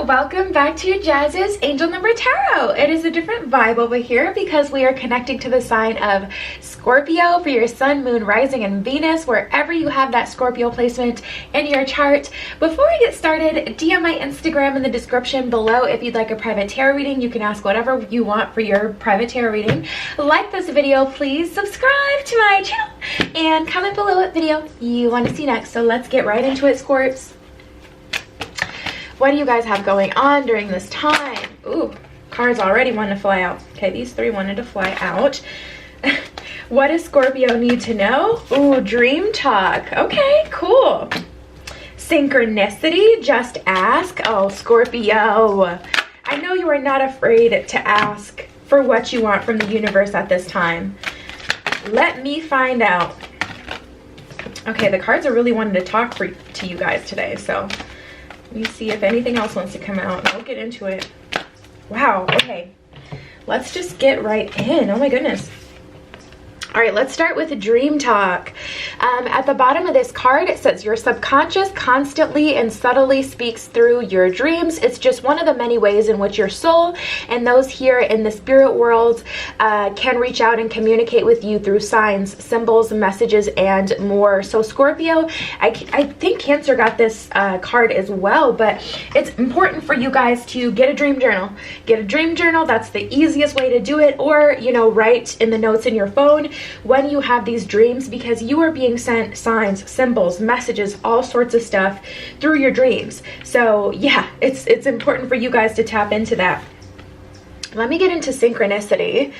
welcome back to Jazz's Angel Number Tarot. It is a different vibe over here because we are connecting to the sign of Scorpio for your sun, moon, rising, and Venus, wherever you have that Scorpio placement in your chart. Before we get started, DM my Instagram in the description below if you'd like a private tarot reading. You can ask whatever you want for your private tarot reading. Like this video, please subscribe to my channel, and comment below what video you want to see next. So let's get right into it, Scorps. What do you guys have going on during this time? Ooh, cards already wanted to fly out. Okay, these three wanted to fly out. What does Scorpio need to know? Ooh, dream talk. Okay, cool. Synchronicity, just ask. Oh, Scorpio. I know you are not afraid to ask for what you want from the universe at this time. Let me find out. Okay, the cards are really wanting to talk to you guys today, so let me see if anything else wants to come out and we'll get into it. Wow, okay. Let's just get right in. Oh my goodness. All right, let's start with dream talk. At the bottom of this card, it says your subconscious constantly and subtly speaks through your dreams. It's just one of the many ways in which your soul and those here in the spirit world can reach out and communicate with you through signs, symbols, messages, and more. So Scorpio, I think Cancer got this card as well, but it's important for you guys to get a dream journal. Get a dream journal. That's the easiest way to do it. Or, you know, write in the notes in your phone when you have these dreams, because you are being sent signs, symbols, messages, all sorts of stuff through your dreams. So yeah, it's important for you guys to tap into that. Let me get into synchronicity.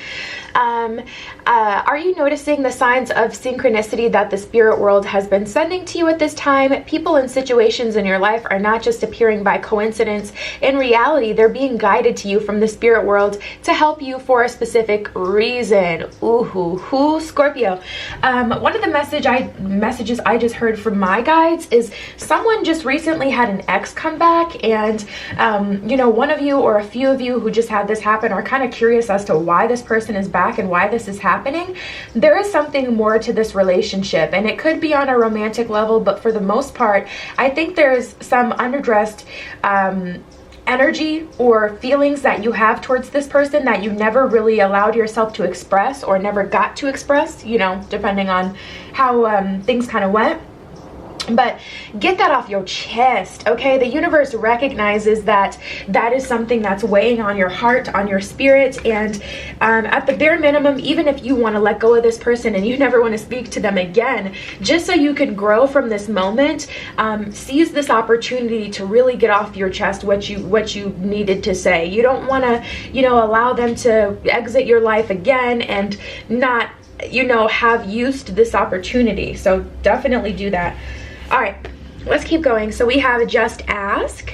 Are you noticing the signs of synchronicity that the spirit world has been sending to you at this time? People and situations in your life are not just appearing by coincidence. In reality, they're being guided to you from the spirit world to help you for a specific reason. Ooh, Scorpio. One of the messages I just heard from my guides is someone just recently had an ex come back, and you know, one of you or a few of you who just had this happen are kind of curious as to why this person is back and why this is happening. There is something more to this relationship, and it could be on a romantic level, but for the most part, I think there's some unaddressed energy or feelings that you have towards this person that you never really allowed yourself to express or never got to express, you know, depending on how things kind of went. But get that off your chest, okay? The universe recognizes that that is something that's weighing on your heart, on your spirit, and at the bare minimum, even if you want to let go of this person and you never want to speak to them again, just so you can grow from this moment, seize this opportunity to really get off your chest what you needed to say. You don't want to, you know, allow them to exit your life again and not, you know, have used this opportunity. So definitely do that. All right, let's keep going. So we have just ask.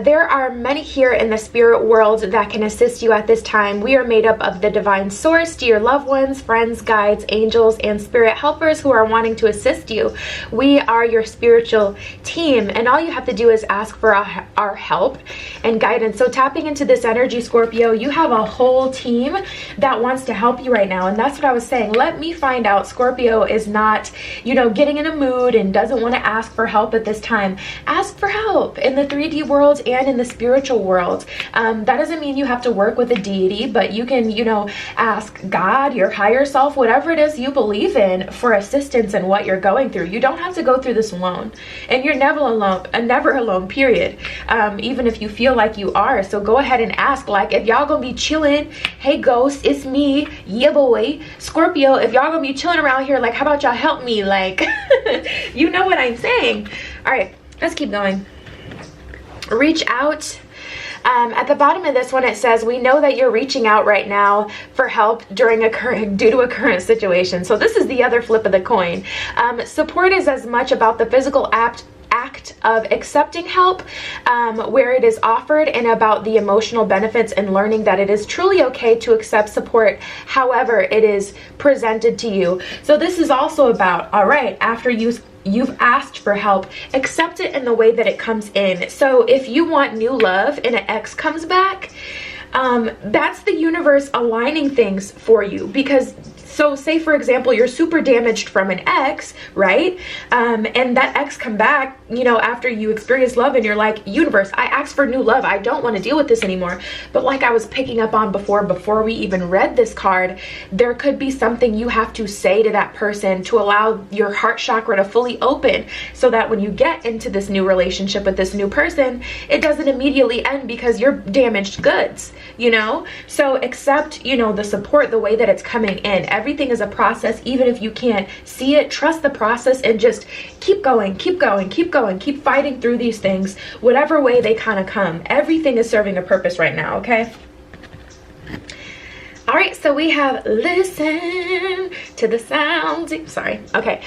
There are many here in the spirit world that can assist you at this time. We are made up of the divine source, dear loved ones, friends, guides, angels, and spirit helpers who are wanting to assist you. We are your spiritual team, and all you have to do is ask for our help and guidance. So tapping into this energy, Scorpio, you have a whole team that wants to help you right now, and that's what I was saying. Let me find out Scorpio is not, you know, getting in a mood and doesn't want to ask for help at this time. Ask for help in the 3D world and in the spiritual world. That doesn't mean you have to work with a deity, but you can, you know, ask God, your higher self, whatever it is you believe in, for assistance in what you're going through. You don't have to go through this alone, and you're never alone, period. Even if you feel like you are. So go ahead and ask. Like, if y'all gonna be chilling, hey ghost, it's me, yeah boy, Scorpio, if y'all gonna be chilling around here, like, how about y'all help me? Like, you know what I'm saying. All right, let's keep going. Reach out. At the bottom of this one, it says, we know that you're reaching out right now for help due to a current situation. So this is the other flip of the coin. Support is as much about the physical act of accepting help where it is offered, and about the emotional benefits and learning that it is truly okay to accept support however it is presented to you. So this is also about, all right, after you've asked for help, accept it in the way that it comes in. So if you want new love and an ex comes back, that's the universe aligning things for you, because So say for example, you're super damaged from an ex, right? And that ex come back, you know, after you experience love, and you're like, universe, I asked for new love. I don't want to deal with this anymore. But like I was picking up on before we even read this card, there could be something you have to say to that person to allow your heart chakra to fully open, so that when you get into this new relationship with this new person, it doesn't immediately end because you're damaged goods, you know? So accept, you know, the support the way that it's coming in. Everything is a process. Even if you can't see it, trust the process and just keep going, keep going, keep going, keep fighting through these things, whatever way they kind of come. Everything is serving a purpose right now, okay? All right, so we have listen to the sounds. Sorry. Okay.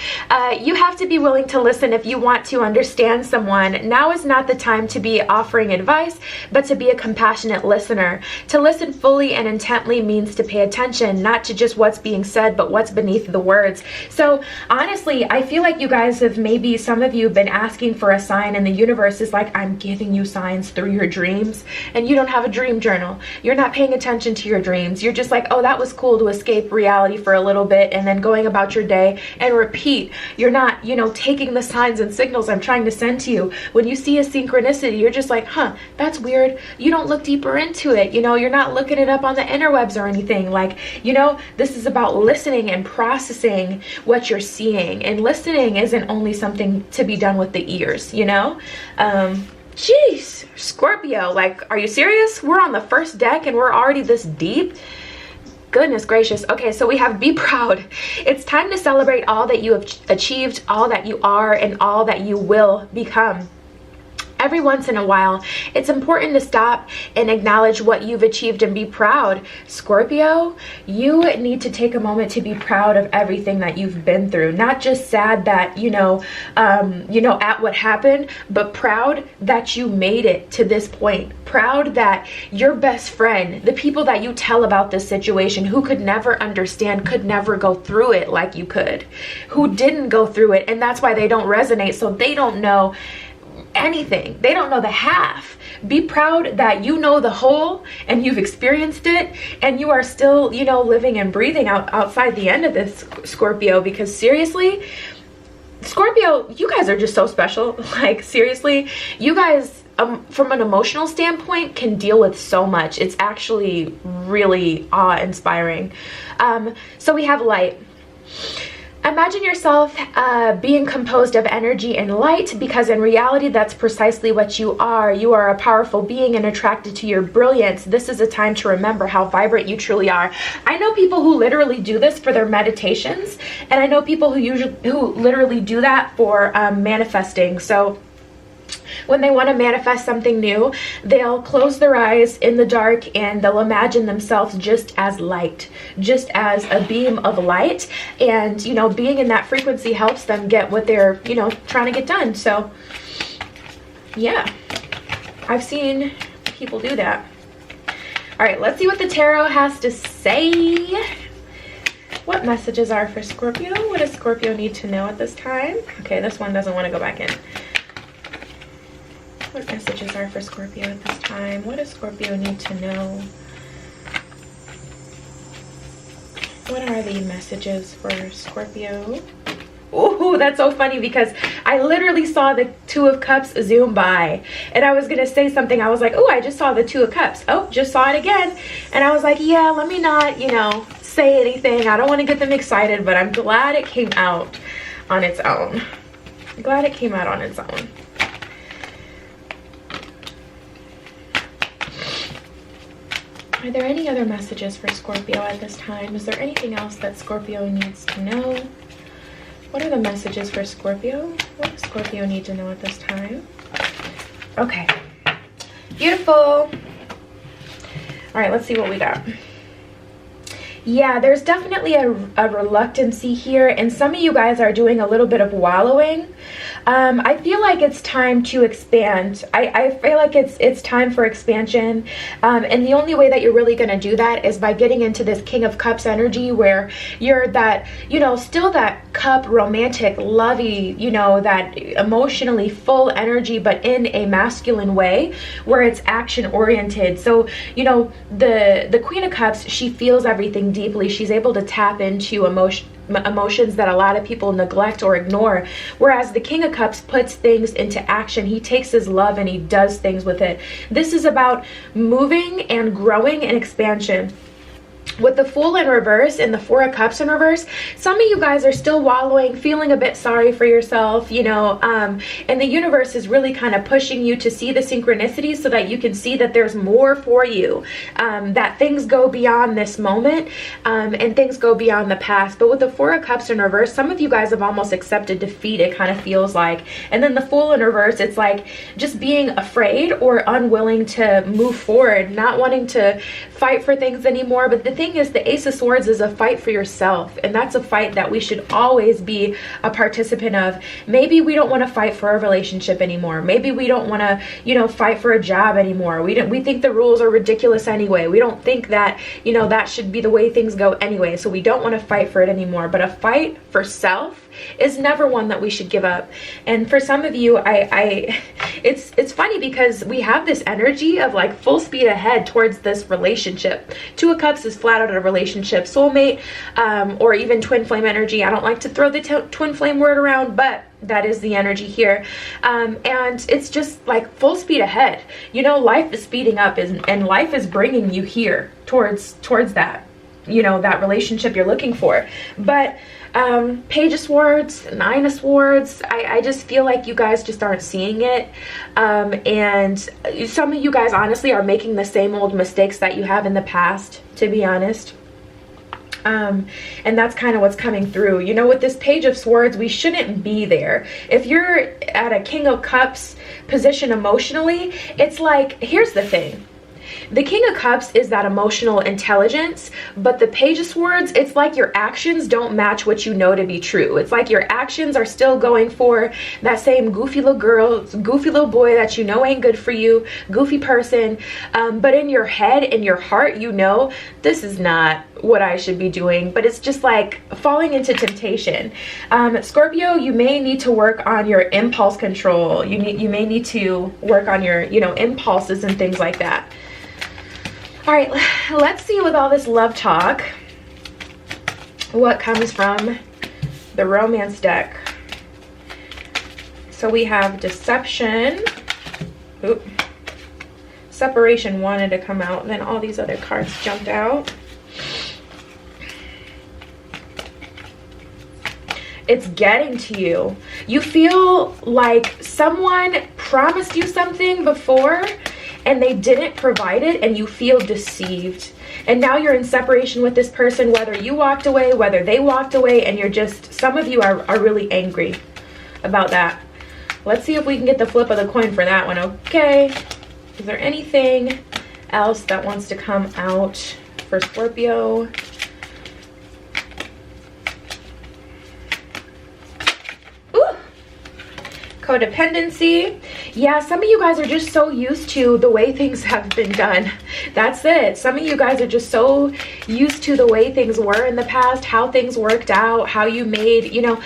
You have to be willing to listen if you want to understand someone. Now is not the time to be offering advice, but to be a compassionate listener. To listen fully and intently means to pay attention, not to just what's being said, but what's beneath the words. So honestly, I feel like you guys have, maybe some of you have been asking for a sign, and the universe is like, I'm giving you signs through your dreams, and you don't have a dream journal. You're not paying attention to your dreams. You're just like, oh, that was cool to escape reality for a little bit and then going about your day and repeat. You're not, you know, taking the signs and signals I'm trying to send to you. When you see a synchronicity, you're just like, huh, that's weird. You don't look deeper into it. You know, you're not looking it up on the interwebs or anything. Like, you know, this is about listening and processing what you're seeing. And listening isn't only something to be done with the ears, you know? Jeez, Scorpio, like, are you serious? We're on the first deck and we're already this deep? Goodness gracious. Okay, so we have be proud. It's time to celebrate all that you have achieved, all that you are, and all that you will become. Every once in a while, it's important to stop and acknowledge what you've achieved and be proud. Scorpio, you need to take a moment to be proud of everything that you've been through. Not just sad that, at what happened, but proud that you made it to this point. Proud that your best friend, the people that you tell about this situation, who could never understand, could never go through it like you could, who didn't go through it, and that's why they don't resonate, so they don't know anything. They don't know the half. Be proud that you know the whole and you've experienced it, and you are still, you know, living and breathing outside the end of this, Scorpio, because seriously, Scorpio, you guys are just so special. Like, seriously, you guys, from an emotional standpoint, can deal with so much. It's actually really awe-inspiring. So we have light. Imagine yourself being composed of energy and light, because in reality, that's precisely what you are. You are a powerful being and attracted to your brilliance. This is a time to remember how vibrant you truly are. I know people who literally do this for their meditations, and I know people who literally do that for manifesting. So when they want to manifest something new, they'll close their eyes in the dark and they'll imagine themselves just as light, just as a beam of light. And, you know, being in that frequency helps them get what they're, you know, trying to get done. So, yeah, I've seen people do that. All right, let's see what the tarot has to say. What messages are for Scorpio? What does Scorpio need to know at this time? Okay, this one doesn't want to go back in. What messages are for Scorpio at this time? What does Scorpio need to know? What are the messages for Scorpio? Oh, that's so funny, because I literally saw the Two of Cups zoom by, and I was gonna say something. I was like, oh, I just saw the Two of Cups. Oh, just saw it again. And I was like, yeah, let me not, you know, say anything. I don't want to get them excited, but I'm glad it came out on its own. I'm glad it came out on its own. Are there any other messages for Scorpio at this time? Is there anything else that Scorpio needs to know? What are the messages for Scorpio? What does Scorpio need to know at this time? Okay. Beautiful. All right, let's see what we got. Yeah, there's definitely a reluctancy here, and some of you guys are doing a little bit of wallowing. I feel like it's time to expand. I feel like it's time for expansion. And the only way that you're really going to do that is by getting into this King of Cups energy, where you're that, you know, still that cup, romantic, lovey, you know, that emotionally full energy, but in a masculine way where it's action oriented. So, you know, the Queen of Cups, she feels everything deeply. She's able to tap into emotions that a lot of people neglect or ignore, whereas the King of Cups puts things into action. He takes his love and he does things with it. This is about moving and growing and expansion. With the Fool in reverse and the Four of Cups in reverse, some of you guys are still wallowing, feeling a bit sorry for yourself, you know, and the universe is really kind of pushing you to see the synchronicities so that you can see that there's more for you, that things go beyond this moment, and things go beyond the past. But with the Four of Cups in reverse, some of you guys have almost accepted defeat, it kind of feels like. And then the Fool in reverse, it's like just being afraid or unwilling to move forward, not wanting to fight for things anymore. But the thing is, the Ace of Swords is a fight for yourself, and that's a fight that we should always be a participant of. Maybe we don't want to fight for a relationship anymore. Maybe we don't want to, you know, fight for a job anymore. We think the rules are ridiculous anyway. We don't think that, you know, that should be the way things go anyway, so we don't want to fight for it anymore. But a fight for self is never one that we should give up. And for some of you, it's funny because we have this energy of like full speed ahead towards this relationship. Two of Cups is flat out a relationship, soulmate, or even twin flame energy. I don't like to throw the twin flame word around, but that is the energy here. And it's just like full speed ahead. You know, life is speeding up, and life is bringing you here towards that, you know, that relationship you're looking for. But Page of Swords, Nine of Swords, I just feel like you guys just aren't seeing it. And some of you guys honestly are making the same old mistakes that you have in the past, to be honest. And that's kind of what's coming through. You know, with this Page of Swords, we shouldn't be there. If you're at a King of Cups position emotionally, it's like, here's the thing. The King of Cups is that emotional intelligence, but the Page of Swords, it's like your actions don't match what you know to be true. It's like your actions are still going for that same goofy little girl, goofy little boy that you know ain't good for you, goofy person. But in your head, in your heart, you know, this is not what I should be doing. But it's just like falling into temptation. Scorpio, you may need to work on your impulse control. You may need to work on your, you know, impulses and things like that. All right, let's see with all this love talk what comes from the romance deck. So we have deception. Oop. Separation wanted to come out, and then all these other cards jumped out. It's getting to you. You feel like someone promised you something before and they didn't provide it, and you feel deceived. And now you're in separation with this person, whether you walked away, whether they walked away, and you're just, some of you are really angry about that. Let's see if we can get the flip of the coin for that one. Okay. Is there anything else that wants to come out for Scorpio? Codependency. Yeah, some of you guys are just so used to the way things have been done. That's it. Some of you guys are just so used to the way things were in the past, how things worked out, how you made, you know,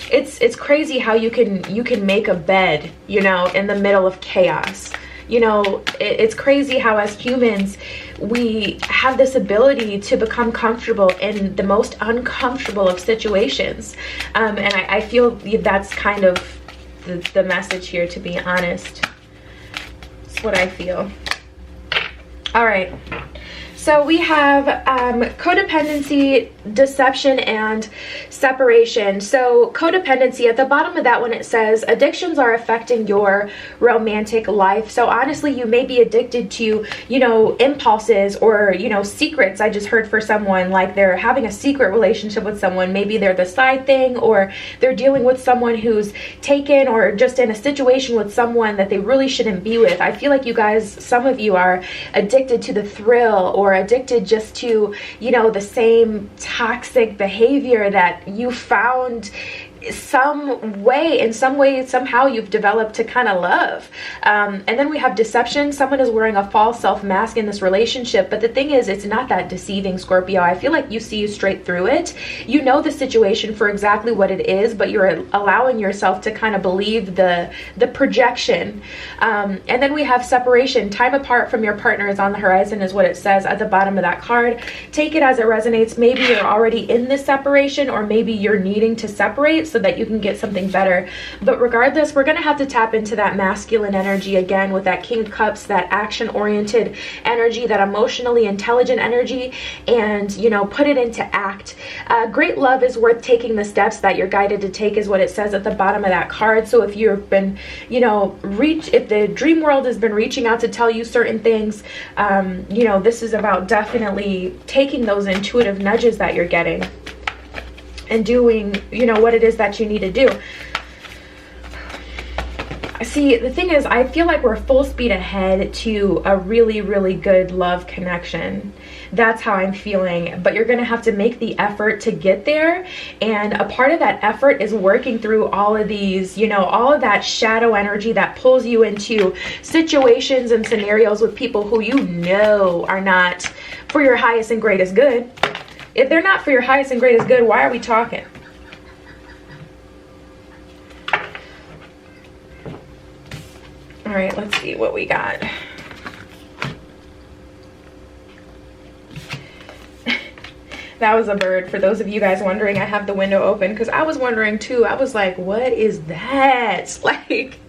it's crazy how you can make a bed, you know, in the middle of chaos. You know, it's crazy how as humans we have this ability to become comfortable in the most uncomfortable of situations. And I feel that's kind of the message here, to be honest. That's what I feel. All right. So we have codependency, deception, and separation. So codependency, at the bottom of that one, it says addictions are affecting your romantic life. So honestly, you may be addicted to, you know, impulses or, you know, secrets. I just heard for someone like they're having a secret relationship with someone. Maybe they're the side thing, or they're dealing with someone who's taken, or just in a situation with someone that they really shouldn't be with. I feel like you guys, some of you are addicted to the thrill, or addicted just to, you know, the same toxic behavior that you found some way, somehow you've developed to kind of love. And then we have deception. Someone is wearing a false self mask in this relationship, but the thing is, it's not that deceiving, Scorpio. I feel like you see straight through it. You know the situation for exactly what it is, but you're allowing yourself to kind of believe the projection. And then we have separation. Time apart from your partner is on the horizon, is what it says at the bottom of that card. Take it as it resonates. Maybe you're already in this separation, or maybe you're needing to separate so that you can get something better. But regardless, we're going to have to tap into that masculine energy again with that King of Cups, that action-oriented energy, that emotionally intelligent energy, and, you know, put it into act. Great love is worth taking the steps that you're guided to take, is what it says at the bottom of that card. So if you've been, you know, if the dream world has been reaching out to tell you certain things, you know, this is about definitely taking those intuitive nudges that you're getting and doing, you know, what it is that you need to do. See, the thing is, I feel like we're full speed ahead to a really, really good love connection. That's how I'm feeling. But you're going to have to make the effort to get there. And a part of that effort is working through all of these, you know, all of that shadow energy that pulls you into situations and scenarios with people who you know are not for your highest and greatest good. If they're not for your highest and greatest good, why are we talking? All right, let's see what we got. That was a bird. For those of you guys wondering, I have the window open because I was wondering too. I was like, what is that? Like,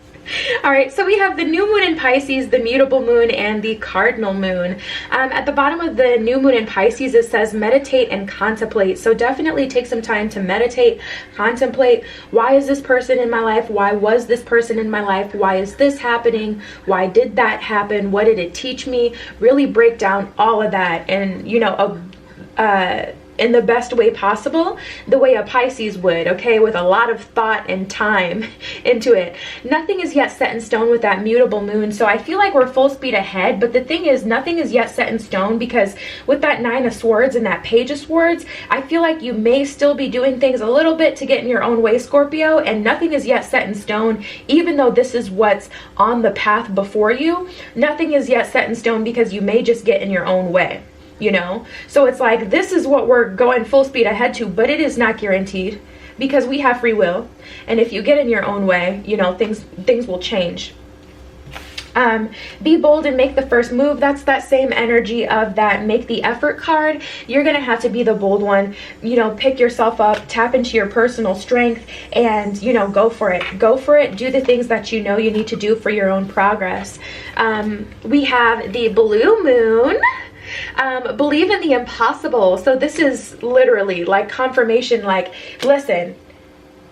all right, so we have the new moon in Pisces, the mutable moon, and the cardinal moon. At the bottom of the new moon in Pisces, it says meditate and contemplate. So definitely take some time to meditate, contemplate. Why is this person in my life? Why was this person in my life? Why is this happening? Why did that happen? What did it teach me? Really break down all of that, and, you know, in the best way possible, the way a Pisces would, okay, with a lot of thought and time into it. Nothing is yet set in stone with that mutable moon, so I feel like we're full speed ahead. But the thing is, nothing is yet set in stone, because with that Nine of Swords and that Page of Swords, I feel like you may still be doing things a little bit to get in your own way, Scorpio, and nothing is yet set in stone. Even though this is what's on the path before you, nothing is yet set in stone, because you may just get in your own way. You know, so it's like, this is what we're going full speed ahead to, but it is not guaranteed, because we have free will, and if you get in your own way, you know, things will change. Be bold and make the first move. That's that same energy of that make the effort card. You're gonna have to be the bold one, you know, pick yourself up, tap into your personal strength, and, you know, go for it. Do the things that you know you need to do for your own progress. We have the blue moon. Believe in the impossible. So this is literally like confirmation, like, listen,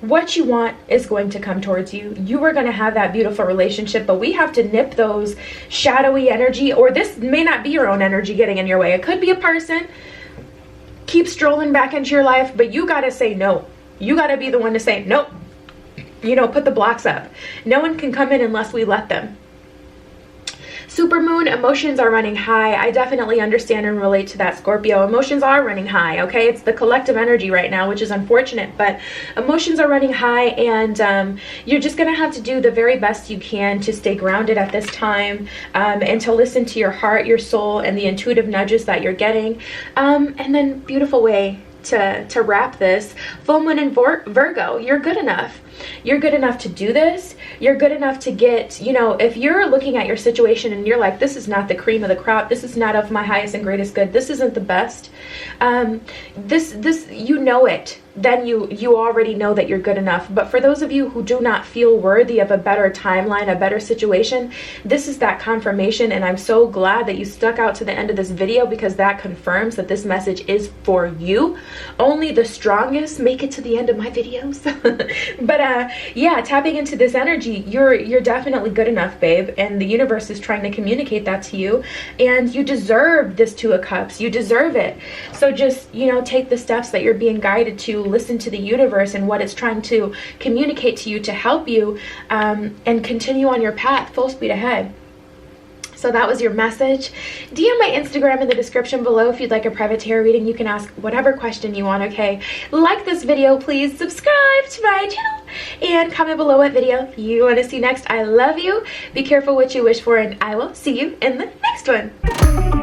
what you want is going to come towards you. You are going to have that beautiful relationship, but we have to nip those shadowy energy, or this may not be your own energy getting in your way. It could be a person. Keep strolling back into your life, but you got to say no. You got to be the one to say no. You know, put the blocks up. No one can come in unless we let them. Supermoon, emotions are running high. I definitely understand and relate to that, Scorpio. Emotions are running high, okay? It's the collective energy right now, which is unfortunate, but emotions are running high, and you're just going to have to do the very best you can to stay grounded at this time, and to listen to your heart, your soul, and the intuitive nudges that you're getting. And then, beautiful way to wrap this, full moon in Virgo, you're good enough. You're good enough to do this. You're good enough to get, you know, if you're looking at your situation and you're like, this is not the cream of the crop, this is not of my highest and greatest good, this isn't the best, this, you know it, then you already know that you're good enough. But for those of you who do not feel worthy of a better timeline, a better situation, this is that confirmation, and I'm so glad that you stuck out to the end of this video, because that confirms that this message is for you. Only the strongest make it to the end of my videos. But yeah, tapping into this energy, you're definitely good enough, babe, and the universe is trying to communicate that to you, and you deserve this Two of Cups. You deserve it. So just, you know, take the steps that you're being guided to. Listen to the universe and what it's trying to communicate to you to help you, and continue on your path full speed ahead. So that was your message. DM my Instagram in the description below if you'd like a private tarot reading. You can ask whatever question you want, okay? Like this video, please. Subscribe to my channel and comment below what video you want to see next. I love you. Be careful what you wish for, and I will see you in the next one.